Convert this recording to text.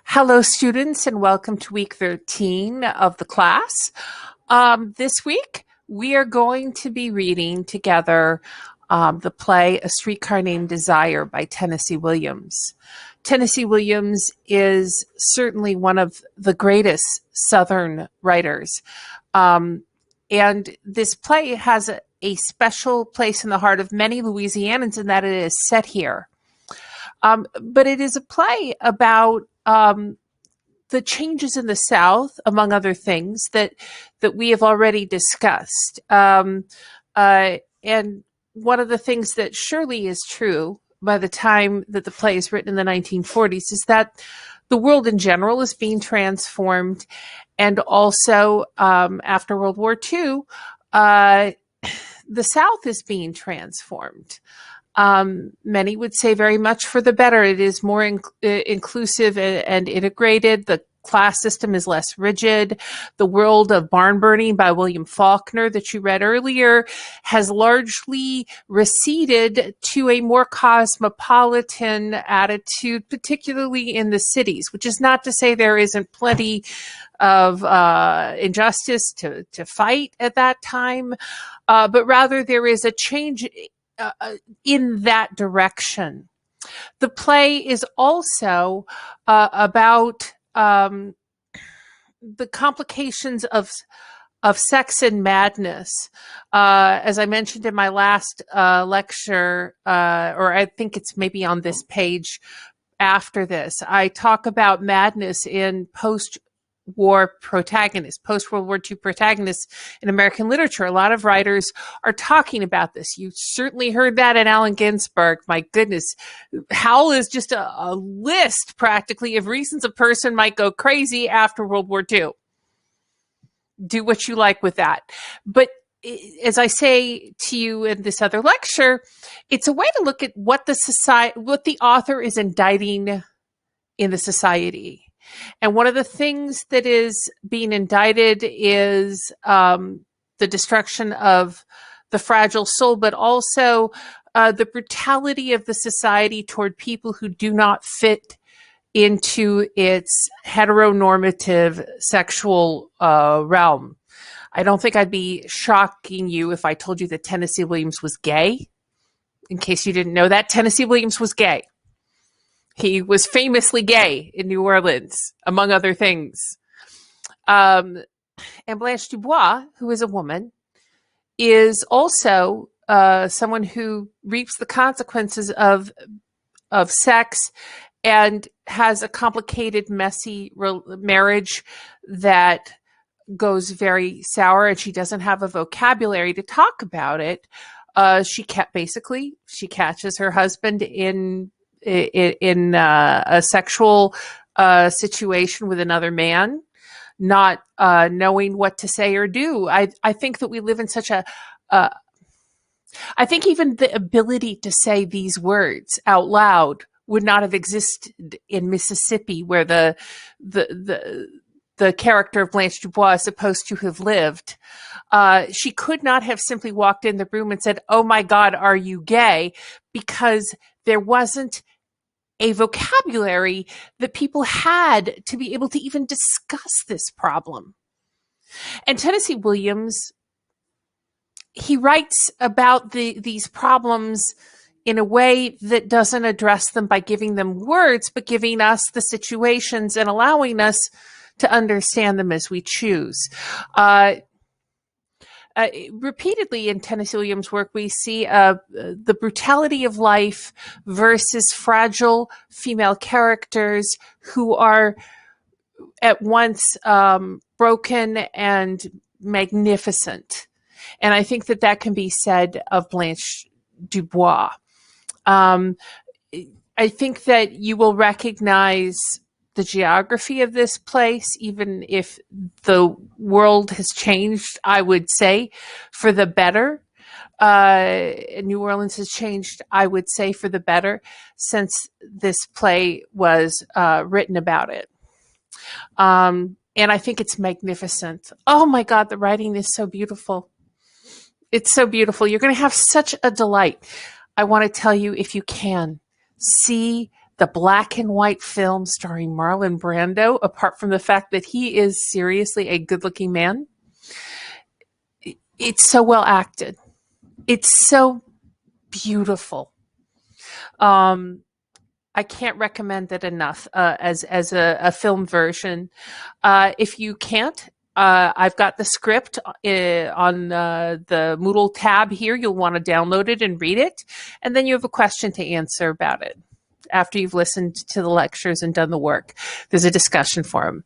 Hello, students, and welcome to week 13 of the class. This week, we are going to be reading together the play A Streetcar Named Desire by Tennessee Williams. Tennessee Williams is certainly one of the greatest Southern writers. And this play has a special place in the heart of many Louisianans in that it is set here. But it is a play about the changes in the South, among other things, that we have already discussed. And one of the things that surely is true by the time that the play is written in the 1940s is that the world in general is being transformed. And also, after World War II, the South is being transformed. Many would say very much for the better. It is more inclusive and integrated. The class system is less rigid. The world of barn burning by William Faulkner that you read earlier has largely receded to a more cosmopolitan attitude, particularly in the cities, which is not to say there isn't plenty of injustice to fight at that time, but rather there is a change in that direction. The play is also about the complications of sex and madness. As I mentioned in my last lecture, or I think it's maybe on this page after this, I talk about madness in post-World War II protagonists in American literature. A lot of writers are talking about this. You certainly heard that in Allen Ginsberg. My goodness. Howl is just a list practically of reasons a person might go crazy after World War II. Do what you like with that. But as I say to you in this other lecture, it's a way to look at what the author is indicting in the society. And one of the things that is being indicted is the destruction of the fragile soul, but also the brutality of the society toward people who do not fit into its heteronormative sexual realm. I don't think I'd be shocking you if I told you that Tennessee Williams was gay. In case you didn't know that, Tennessee Williams was gay. He was famously gay in New Orleans, among other things. And Blanche DuBois, who is a woman, is also someone who reaps the consequences of sex and has a complicated, messy marriage that goes very sour, and she doesn't have a vocabulary to talk about it. She catches her husband in a sexual situation with another man, not knowing what to say or do. I think that we live in such I think even the ability to say these words out loud would not have existed in Mississippi, where the character of Blanche DuBois is supposed to have lived. She could not have simply walked in the room and said, "Oh my God, are you gay?" Because there wasn't a vocabulary that people had to be able to even discuss this problem. And Tennessee Williams, he writes about these problems in a way that doesn't address them by giving them words, but giving us the situations and allowing us to understand them as we choose. Repeatedly in Tennessee Williams' work, we see the brutality of life versus fragile female characters who are at once broken and magnificent. And I think that can be said of Blanche DuBois. I think that you will recognize the geography of this place, even if the world has changed, I would say, for the better. New Orleans has changed, I would say, for the better since this play was written about it. And I think it's magnificent. Oh my God, the writing is so beautiful. It's so beautiful. You're going to have such a delight. I want to tell you, if you can, see the black and white film starring Marlon Brando, apart from the fact that he is seriously a good-looking man, it's so well acted. It's so beautiful. I can't recommend it enough as a film version. If you can't, I've got the script on the Moodle tab here. You'll want to download it and read it, and then you have a question to answer about it after you've listened to the lectures and done the work. There's a discussion forum.